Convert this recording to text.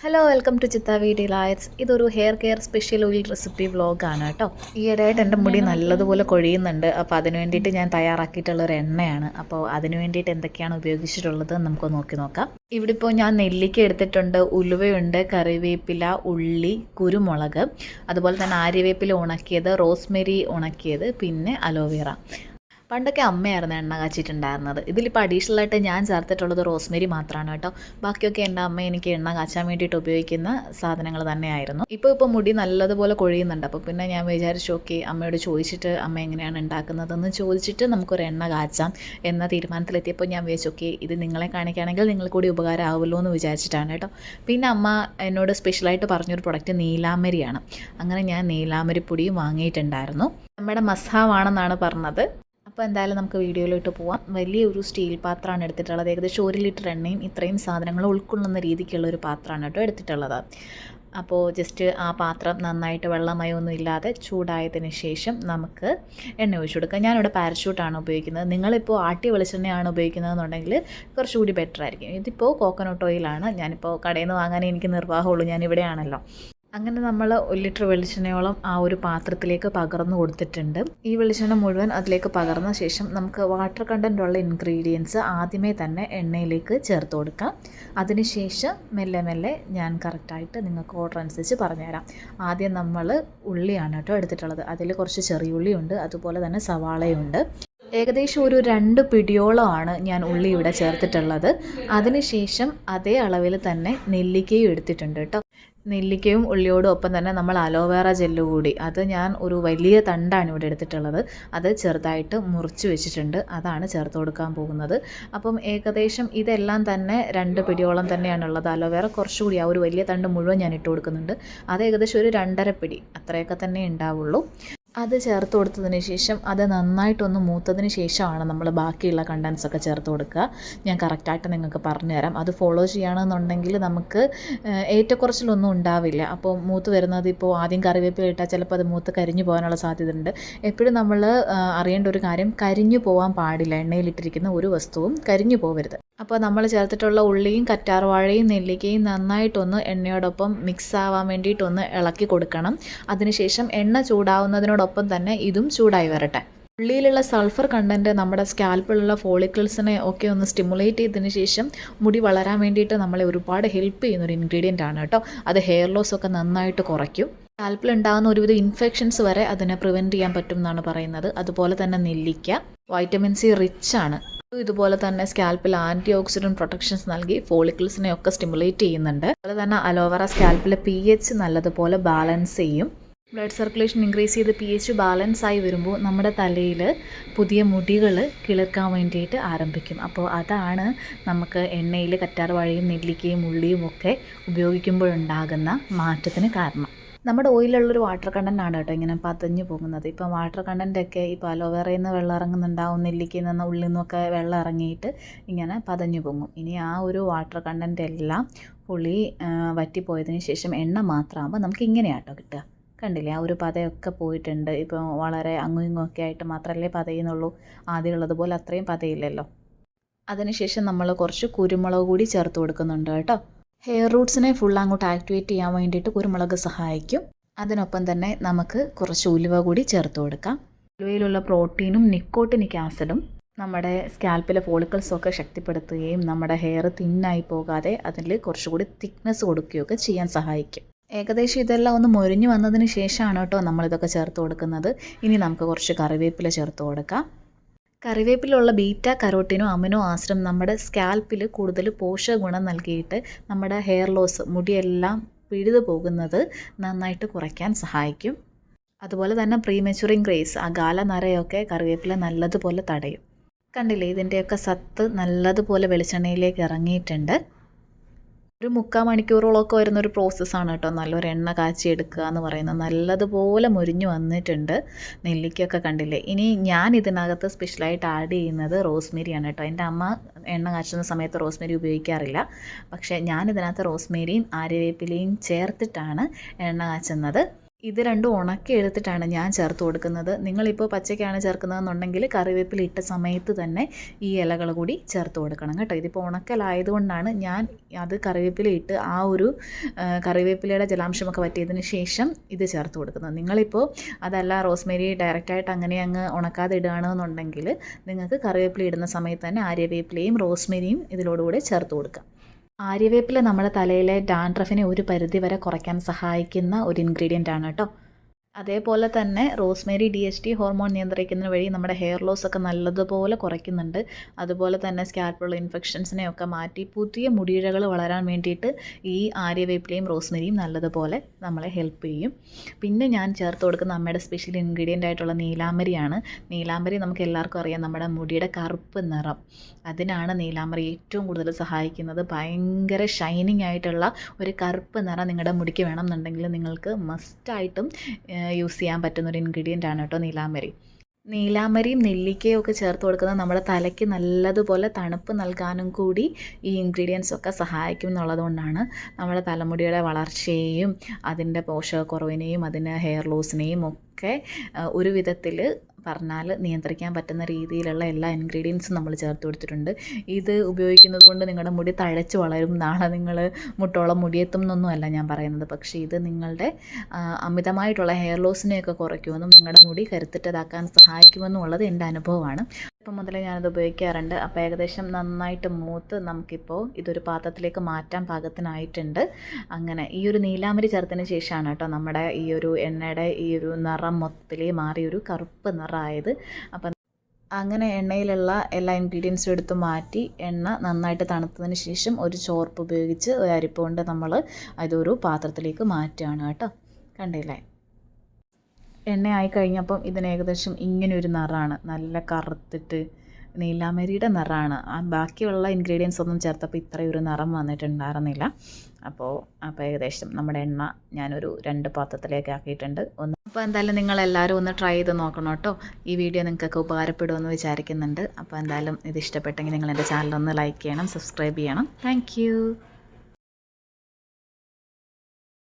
Hello welcome to Chitta V delights. ഇതൊരു hair care special oil recipe വ്ളോഗാണ് കേട്ടോ. ഈയിടെയായിട്ട് എൻ്റെ മുടി നല്ലതുപോലെ കൊഴിയുന്നുണ്ട്. അപ്പോൾ അതിന് വേണ്ടിയിട്ട് ഞാൻ തയ്യാറാക്കിയിട്ടുള്ളൊരു എണ്ണയാണ്. അപ്പോൾ അതിന് വേണ്ടിയിട്ട് എന്തൊക്കെയാണ് ഉപയോഗിച്ചിട്ടുള്ളത് നമുക്ക് നോക്കി നോക്കാം. ഇവിടെ ഇപ്പോൾ ഞാൻ നെല്ലിക്ക എടുത്തിട്ടുണ്ട്, ഉലുവയുണ്ട്, കറിവേപ്പില, ഉള്ളി, കുരുമുളക്, അതുപോലെ തന്നെ ആര്യവേപ്പില ഉണക്കിയത്, റോസ്മെരി ഉണക്കിയത്, പിന്നെ അലോവേറ. പണ്ടൊക്കെ അമ്മയായിരുന്നു എണ്ണ കാച്ചിട്ടുണ്ടായിരുന്നത്. ഇതിലിപ്പോൾ അഡീഷണലായിട്ട് ഞാൻ ചേർത്തിട്ടുള്ളത് റോസ്മെരി മാത്രമാണ് കേട്ടോ. ബാക്കിയൊക്കെ എൻ്റെ അമ്മ എനിക്ക് എണ്ണ കാച്ചാൻ വേണ്ടിയിട്ട് ഉപയോഗിക്കുന്ന സാധനങ്ങൾ തന്നെയായിരുന്നു. ഇപ്പോൾ മുടി നല്ലതുപോലെ കൊഴിയുന്നുണ്ട്. അപ്പോൾ പിന്നെ ഞാൻ വിചാരിച്ചു ഓക്കെ അമ്മയോട് ചോദിച്ചിട്ട് അമ്മ എങ്ങനെയാണ് ഉണ്ടാക്കുന്നതെന്ന് ചോദിച്ചിട്ട് നമുക്കൊരു എണ്ണ കാച്ചാം എന്ന തീരുമാനത്തിലെത്തിയപ്പോൾ ഞാൻ വിചാരിച്ചു ഓക്കെ ഇത് നിങ്ങളെ കാണിക്കുകയാണെങ്കിൽ നിങ്ങൾ കൂടി ഉപകാരമാവുമല്ലോ എന്ന് വിചാരിച്ചിട്ടാണ് കേട്ടോ. പിന്നെ അമ്മ എന്നോട് സ്പെഷ്യലായിട്ട് പറഞ്ഞൊരു പ്രൊഡക്റ്റ് നീലാമരിയാണ്. അങ്ങനെ ഞാൻ നീലാമരി പൊടിയും വാങ്ങിയിട്ടുണ്ടായിരുന്നു. നമ്മുടെ മസാവാണെന്നാണ് പറഞ്ഞത്. അപ്പോൾ എന്തായാലും നമുക്ക് വീഡിയോയിലോട്ട് പോവാം. വലിയൊരു സ്റ്റീൽ പാത്രമാണ് എടുത്തിട്ടുള്ളത്. ഏകദേശം 1 ലിറ്റർ എണ്ണയും ഇത്രയും സാധനങ്ങൾ ഉൾക്കൊള്ളുന്ന രീതിക്കുള്ള ഒരു പാത്രമാണ് കേട്ടോ എടുത്തിട്ടുള്ളത്. അപ്പോൾ ജസ്റ്റ് ആ പാത്രം നന്നായിട്ട് വെള്ളമയമൊന്നും ഇല്ലാതെ ചൂടായതിന് ശേഷം നമുക്ക് എണ്ണ ഒഴിച്ചു കൊടുക്കുക. ഞാനിവിടെ പാരച്യൂട്ടാണ് ഉപയോഗിക്കുന്നത്. നിങ്ങളിപ്പോൾ ആട്ടിയ വെളിച്ചെണ്ണയാണ് ഉപയോഗിക്കുന്നതെന്നുണ്ടെങ്കിൽ കുറച്ചുകൂടി ബെറ്റർ ആയിരിക്കും. ഇതിപ്പോൾ കോക്കനട്ട് ഓയിലാണ്. ഞാനിപ്പോൾ കടയിൽ നിന്ന് വാങ്ങാനേ എനിക്ക് നിർവാഹമുള്ളൂ, ഞാനിവിടെയാണല്ലോ. അങ്ങനെ നമ്മൾ 1 ലിറ്റർ വെളിച്ചെണ്ണയോളം ആ ഒരു പാത്രത്തിലേക്ക് പകർന്നു കൊടുത്തിട്ടുണ്ട്. ഈ വെളിച്ചെണ്ണ മുഴുവൻ അതിലേക്ക് പകർന്ന ശേഷം നമുക്ക് വാട്ടർ കണ്ടൻറ്റുള്ള ഇൻഗ്രീഡിയൻസ് ആദ്യമേ തന്നെ എണ്ണയിലേക്ക് ചേർത്ത് കൊടുക്കാം. അതിനുശേഷം മെല്ലെ മെല്ലെ ഞാൻ കറക്റ്റായിട്ട് നിങ്ങൾക്ക് ഓർഡർ അനുസരിച്ച് പറഞ്ഞുതരാം. ആദ്യം നമ്മൾ ഉള്ളിയാണ് കേട്ടോ എടുത്തിട്ടുള്ളത്. അതിൽ കുറച്ച് ചെറിയുള്ളിയുണ്ട്, അതുപോലെ തന്നെ സവാളയുണ്ട്. ഏകദേശം ഒരു 2 പിടിയോളമാണ് ഞാൻ ഉള്ളി ഇവിടെ ചേർത്തിട്ടുള്ളത്. അതിനുശേഷം അതേ അളവിൽ തന്നെ നെല്ലിക്കയും എടുത്തിട്ടുണ്ട് കേട്ടോ. നെല്ലിക്കയും ഉള്ളിയോടും ഒപ്പം തന്നെ നമ്മൾ അലോവേറ ജെല്ല് കൂടി, അത് ഞാൻ ഒരു വലിയ തണ്ടാണ് ഇവിടെ എടുത്തിട്ടുള്ളത്. അത് ചെറുതായിട്ട് മുറിച്ച് വെച്ചിട്ടുണ്ട്, അതാണ് ചേർത്ത് കൊടുക്കാൻ പോകുന്നത്. അപ്പം ഏകദേശം ഇതെല്ലാം തന്നെ 2 പിടിയോളം തന്നെയാണുള്ളത്. അലോവേറ കുറച്ചുകൂടി ആ ഒരു വലിയ തണ്ട് മുഴുവൻ ഞാൻ ഇട്ട് കൊടുക്കുന്നുണ്ട്. അത് ഏകദേശം ഒരു 2.5 പിടി അത്രയൊക്കെ തന്നെ ഉണ്ടാവുള്ളൂ. അത് ചേർത്ത് കൊടുത്തതിന് ശേഷം അത് നന്നായിട്ടൊന്ന് മൂത്തതിന് ശേഷമാണ് നമ്മൾ ബാക്കിയുള്ള കണ്ടൻസൊക്കെ ചേർത്ത് കൊടുക്കുക. ഞാൻ കറക്റ്റായിട്ട് നിങ്ങൾക്ക് പറഞ്ഞുതരാം. അത് ഫോളോ ചെയ്യുകയാണെന്നുണ്ടെങ്കിൽ നമുക്ക് ഏറ്റക്കുറച്ചിലൊന്നും ഉണ്ടാവില്ല. അപ്പോൾ മൂത്ത് വരുന്നത് ഇപ്പോൾ ആദ്യം കറിവേപ്പില ഇട്ടാൽ ചിലപ്പോൾ അത് മൂത്ത് കരിഞ്ഞു പോകാനുള്ള സാധ്യതയുണ്ട്. എപ്പോഴും നമ്മൾ അറിയേണ്ട ഒരു കാര്യം, കരിഞ്ഞു പോകാൻ പാടില്ല. എണ്ണയിലിട്ടിരിക്കുന്ന ഒരു വസ്തുവും കരിഞ്ഞു പോകരുത്. അപ്പോൾ നമ്മൾ ചേർത്തിട്ടുള്ള ഉള്ളിയും കറ്റാർവാഴയും നെല്ലിക്കയും നന്നായിട്ടൊന്ന് എണ്ണയോടൊപ്പം മിക്സ് ആവാൻ വേണ്ടിയിട്ടൊന്ന് ഇളക്കി കൊടുക്കണം. അതിനുശേഷം എണ്ണ ചൂടാവുന്നതിനോടൊപ്പം തന്നെ ഇതും ചൂടായി വരട്ടെ. ഉള്ളിയിലുള്ള സൾഫർ കണ്ടൻറ്റ് നമ്മുടെ സ്കാൽപ്പിലുള്ള ഫോളിക്കിൾസിനെ ഒക്കെ ഒന്ന് സ്റ്റിമുലേറ്റ് ചെയ്തതിന് ശേഷം മുടി വളരാൻ വേണ്ടിയിട്ട് നമ്മളെ ഒരുപാട് ഹെൽപ്പ് ചെയ്യുന്നൊരു ഇൻഗ്രീഡിയൻ്റ് ആണ് കേട്ടോ. അത് ഹെയർ ലോസ് ഒക്കെ നന്നായിട്ട് കുറയ്ക്കും. സ്കാൽപ്പിൽ ഉണ്ടാകുന്ന ഒരുവിധ ഇൻഫെക്ഷൻസ് വരെ അതിനെ പ്രിവെൻറ്റ് ചെയ്യാൻ പറ്റും എന്നാണ് പറയുന്നത്. അതുപോലെ തന്നെ നെല്ലിക്ക വൈറ്റമിൻ സി റിച്ച് ആണ്. ഇതുപോലെ തന്നെ സ്കാൽപ്പിൽ ആൻറ്റി ഓക്സിഡൻറ്റ് പ്രൊട്ടക്ഷൻസ് നൽകി ഫോളിക്കിൾസിനെ ഒക്കെ സ്റ്റിമുലേറ്റ് ചെയ്യുന്നുണ്ട്. അതുപോലെ തന്നെ അലോവേറ സ്കാൽപ്പിലെ pH നല്ലതുപോലെ ബാലൻസ് ചെയ്യും. ബ്ലഡ് സർക്കുലേഷൻ ഇൻക്രീസ് ചെയ്ത് pH ബാലൻസ് ആയി വരുമ്പോൾ നമ്മുടെ തലയിൽ പുതിയ മുടികൾ കിളിർക്കാൻ വേണ്ടിയിട്ട് ആരംഭിക്കും. അപ്പോൾ അതാണ് നമുക്ക് എണ്ണയിൽ കറ്റാർവാഴയും നെല്ലിക്കയും ഉള്ളിയും ഒക്കെ ഉപയോഗിക്കുമ്പോഴുണ്ടാകുന്ന മാറ്റത്തിന് കാരണം. നമ്മുടെ ഓയിലുള്ളൊരു വാട്ടർ കണ്ടൻ്റാണ് കേട്ടോ ഇങ്ങനെ പതഞ്ഞു പോകുന്നത്. ഇപ്പം വാട്ടർ കണ്ടൻ്റൊക്കെ ഇപ്പോൾ അലോവേറയിൽ നിന്ന് വെള്ളം ഇറങ്ങുന്നുണ്ടാവും, നെല്ലിക്കയിൽ നിന്ന് ഉള്ളിൽ നിന്നൊക്കെ വെള്ളം ഇറങ്ങിയിട്ട് ഇങ്ങനെ പതഞ്ഞു പൊങ്ങും. ഇനി ആ ഒരു വാട്ടർ കണ്ടൻ്റ് എല്ലാം പുളി വറ്റിപ്പോയതിന് ശേഷം എണ്ണ മാത്രമാകുമ്പോൾ നമുക്ക് ഇങ്ങനെയാട്ടോ കിട്ടുക. കണ്ടില്ലേ, ആ ഒരു പതയൊക്കെ പോയിട്ടുണ്ട്. ഇപ്പോൾ വളരെ അങ്ങും ഇങ്ങും ഒക്കെ ആയിട്ട് മാത്രമല്ലേ പതയുന്നുള്ളൂ. ആദ്യമുള്ളതുപോലെ അത്രയും പതയില്ലല്ലോ. അതിനുശേഷം നമ്മൾ കുറച്ച് കുരുമുളക് കൂടി ചേർത്ത് കൊടുക്കുന്നുണ്ട് കേട്ടോ. ഹെയർ റൂട്ട്സിനെ ഫുൾ അങ്ങോട്ട് ആക്ടിവേറ്റ് ചെയ്യാൻ വേണ്ടിയിട്ട് കുരുമുളക് സഹായിക്കും. അതിനൊപ്പം തന്നെ നമുക്ക് കുറച്ച് ഉലുവ കൂടി ചേർത്ത് കൊടുക്കാം. ഉലുവയിലുള്ള പ്രോട്ടീനും നിക്കോട്ടിനിക് ആസിഡും നമ്മുടെ സ്കാൽപ്പിലെ ഫോളിക്കിൾസൊക്കെ ശക്തിപ്പെടുത്തുകയും നമ്മുടെ ഹെയർ തിന്നായി പോകാതെ അതിൽ കുറച്ചുകൂടി തിക്നെസ് കൊടുക്കുകയൊക്കെ ചെയ്യാൻ സഹായിക്കും. ഏകദേശം ഇതെല്ലാം ഒന്ന് മൊരിഞ്ഞു വന്നതിന് ശേഷമാണ് കേട്ടോ നമ്മളിതൊക്കെ ചേർത്ത് കൊടുക്കുന്നത്. ഇനി നമുക്ക് കുറച്ച് കറിവേപ്പില ചേർത്ത് കൊടുക്കാം. കറിവേപ്പിലുള്ള ബീറ്റ കരോട്ടിനോ അമിനോ ആസിഡും നമ്മുടെ സ്കാൽപ്പിൽ കൂടുതൽ പോഷക ഗുണം നൽകിയിട്ട് നമ്മുടെ ഹെയർ ലോസ്, മുടിയെല്ലാം പിഴുതു പോകുന്നത് നന്നായിട്ട് കുറയ്ക്കാൻ സഹായിക്കും. അതുപോലെ തന്നെ പ്രീമെച്യൂറിങ് ഗ്രേസ്, അകാല നരയൊക്കെ കറിവേപ്പില നല്ലതുപോലെ തടയും. കണ്ടില്ലേ, ഇതിൻ്റെയൊക്കെ സത്ത് നല്ലതുപോലെ വെളിച്ചെണ്ണയിലേക്ക് ഇറങ്ങിയിട്ടുണ്ട്. ഒരു 3/4 മണിക്കൂറോളമൊക്കെ വരുന്നൊരു പ്രോസസ്സാണ് കേട്ടോ നല്ലൊരു എണ്ണ കാച്ചി എടുക്കുക എന്ന് പറയുന്നത്. നല്ലതുപോലെ മുരിഞ്ഞു വന്നിട്ടുണ്ട്. നെല്ലിക്കയൊക്കെ കണ്ടില്ലേ. ഇനി ഞാൻ ഇതിനകത്ത് സ്പെഷ്യലായിട്ട് ആഡ് ചെയ്യുന്നത് റോസ്മേരിയാണ് കേട്ടോ. എൻ്റെ അമ്മ എണ്ണ കാച്ചുന്ന സമയത്ത് റോസ്മേരി ഉപയോഗിക്കാറില്ല. പക്ഷേ ഞാനിതിനകത്ത് റോസ്മേരിയും ആര്യവേപ്പിലയും ചേർത്തിട്ടാണ് എണ്ണ കാച്ചുന്നത്. ഇത് രണ്ടും ഉണക്കി എടുത്തിട്ടാണ് ഞാൻ ചേർത്ത് കൊടുക്കുന്നത്. നിങ്ങളിപ്പോൾ പച്ചയ്ക്കാണ് ചേർക്കുന്നതെന്നുണ്ടെങ്കിൽ കറിവേപ്പില ഇട്ട സമയത്ത് തന്നെ ഈ ഇലകൾ കൂടി ചേർത്ത് കൊടുക്കണം കേട്ടോ. ഇതിപ്പോൾ ഉണക്കലായതുകൊണ്ടാണ് ഞാൻ അത് കറിവേപ്പില ഇട്ട് ആ ഒരു കറിവേപ്പിലയുടെ ജലാംശമൊക്കെ വറ്റിയതിന് ശേഷം ഇത് ചേർത്ത് കൊടുക്കുന്നത്. നിങ്ങളിപ്പോൾ അതല്ല റോസ്മേരി ഡയറക്റ്റായിട്ട് അങ്ങനെ അങ്ങ് ഉണക്കാതെ ഇടുകയാണെന്നുണ്ടെങ്കിൽ നിങ്ങൾക്ക് കറിവേപ്പില ഇടുന്ന സമയത്ത് തന്നെ ആര്യവേപ്പിലയും റോസ്മേരിയും ഇതിലോടുകൂടെ ചേർത്ത് കൊടുക്കാം. ആര്യവേപ്പില നമ്മുടെ തലയിലെ ഡാൻഡ്രഫിനെ ഒരു പരിധി വരെ കുറയ്ക്കാൻ സഹായിക്കുന്ന ഒരു ഇൻഗ്രീഡിയൻ്റ് ആണ് കേട്ടോ. അതേപോലെ തന്നെ റോസ്മേരി DHT ഹോർമോൺ നിയന്ത്രിക്കുന്നതിന് വഴി നമ്മുടെ ഹെയർ ലോസ് ഒക്കെ നല്ലതുപോലെ കുറയ്ക്കുന്നുണ്ട്. അതുപോലെ തന്നെ സ്കാൽപ്പിലുള്ള ഇൻഫെക്ഷൻസിനെയൊക്കെ മാറ്റി പുതിയ മുടിയിഴകൾ വളരാൻ വേണ്ടിയിട്ട് ഈ ആര്യവേപ്പിലയും റോസ്മേരിയും നല്ലതുപോലെ നമ്മളെ ഹെൽപ്പ് ചെയ്യും. പിന്നെ ഞാൻ ചേർത്ത് കൊടുക്കുന്ന അമ്മയുടെ സ്പെഷ്യൽ ഇൻഗ്രീഡിയൻ്റ് ആയിട്ടുള്ള നീലാംബരിയാണ്. നീലാംബരി നമുക്ക് എല്ലാവർക്കും അറിയാം, നമ്മുടെ മുടിയുടെ കറുപ്പ് നിറം, അതിനാണ് നീലാംബരി ഏറ്റവും കൂടുതൽ സഹായിക്കുന്നത്. ഭയങ്കര ഷൈനിങ് ആയിട്ടുള്ള ഒരു കറുപ്പ് നിറം നിങ്ങളുടെ മുടിക്ക് വേണമെന്നുണ്ടെങ്കിൽ നിങ്ങൾക്ക് മസ്റ്റായിട്ടും യൂസ് ചെയ്യാൻ പറ്റുന്ന ഒരു ഇൻഗ്രീഡിയൻ്റ് ആണ് കേട്ടോ നീലാംബരി. നീലാംബരിയും നെല്ലിക്കയും ഒക്കെ ചേർത്ത് കൊടുക്കുന്നത് നമ്മുടെ തലയ്ക്ക് നല്ലതുപോലെ തണുപ്പ് നൽകാനും കൂടി ഈ ഇൻഗ്രീഡിയൻസ് ഒക്കെ സഹായിക്കും എന്നുള്ളതുകൊണ്ടാണ് നമ്മുടെ തലമുടിയുടെ വളർച്ചയെയും അതിൻ്റെ പോഷകക്കുറവിനെയും അതിന് ഹെയർ ലോസിനെയും ഒക്കെ ഒരു വിധത്തിൽ പറഞ്ഞാൽ നിയന്ത്രിക്കാൻ പറ്റുന്ന രീതിയിലുള്ള എല്ലാ ഇൻഗ്രീഡിയൻസും നമ്മൾ ചേർത്ത് കൊടുത്തിട്ടുണ്ട്. ഇത് ഉപയോഗിക്കുന്നത് കൊണ്ട് നിങ്ങളുടെ മുടി തഴച്ച് വളരും, നാളെ നിങ്ങൾ മുട്ടോളം മുടിയെത്തും എന്നൊന്നുമല്ല ഞാൻ പറയുന്നത്. പക്ഷേ ഇത് നിങ്ങളുടെ അമിതമായിട്ടുള്ള ഹെയർ ലോസിനെയൊക്കെ കുറയ്ക്കുമെന്നും നിങ്ങളുടെ മുടി കരുത്തിട്ടതാക്കാൻ സഹായിക്കുമെന്നും ഉള്ളത് എൻ്റെ അനുഭവമാണ്. ഇപ്പം മുതലേ ഞാനത് ഉപയോഗിക്കാറുണ്ട്. അപ്പോൾ ഏകദേശം നന്നായിട്ട് മൂത്ത് നമുക്കിപ്പോൾ ഇതൊരു പാത്രത്തിലേക്ക് മാറ്റാൻ പാകത്തിനായിട്ടുണ്ട്. അങ്ങനെ ഈ ഒരു നീലാംബരി ചേർത്തതിന് ശേഷമാണ് കേട്ടോ നമ്മുടെ ഈ ഒരു എണ്ണയുടെ ഈ ഒരു നിറം മൊത്തത്തിൽ മാറിയൊരു കറുപ്പ് നിറമായത്. അപ്പം അങ്ങനെ എണ്ണയിലുള്ള എല്ലാ ഇൻഗ്രീഡിയൻസും എടുത്ത് മാറ്റി എണ്ണ നന്നായിട്ട് തണുത്തതിന് ശേഷം ഒരു ചോർപ്പ് ഉപയോഗിച്ച് ഒരു അരിപ്പ കൊണ്ട് നമ്മൾ അതൊരു പാത്രത്തിലേക്ക് മാറ്റുകയാണ് കേട്ടോ. കണ്ടില്ലേ, എണ്ണയായി കഴിഞ്ഞപ്പം ഇതിന് ഏകദേശം ഇങ്ങനെ ഒരു നിറമാണ്, നല്ല കറുത്തിട്ട് നീലാംബരിയുടെ നിറമാണ്. ബാക്കിയുള്ള ഇൻഗ്രീഡിയൻസ് ഒന്നും ചേർത്തപ്പോൾ ഇത്രയൊരു നിറം വന്നിട്ടുണ്ടായിരുന്നില്ല. അപ്പോൾ ഏകദേശം നമ്മുടെ എണ്ണ ഞാനൊരു 2 പാത്രത്തിലേക്ക് ആക്കിയിട്ടുണ്ട്. അപ്പോൾ എന്തായാലും നിങ്ങളെല്ലാവരും ഒന്ന് ട്രൈ ചെയ്ത് നോക്കണം കേട്ടോ. ഈ വീഡിയോ നിങ്ങൾക്കൊക്കെ ഉപകാരപ്പെടുമെന്ന് വിചാരിക്കുന്നുണ്ട്. അപ്പോൾ എന്തായാലും ഇത് ഇഷ്ടപ്പെട്ടെങ്കിൽ നിങ്ങൾ എൻ്റെ ചാനലൊന്ന് ലൈക്ക് ചെയ്യണം, സബ്സ്ക്രൈബ് ചെയ്യണം. താങ്ക്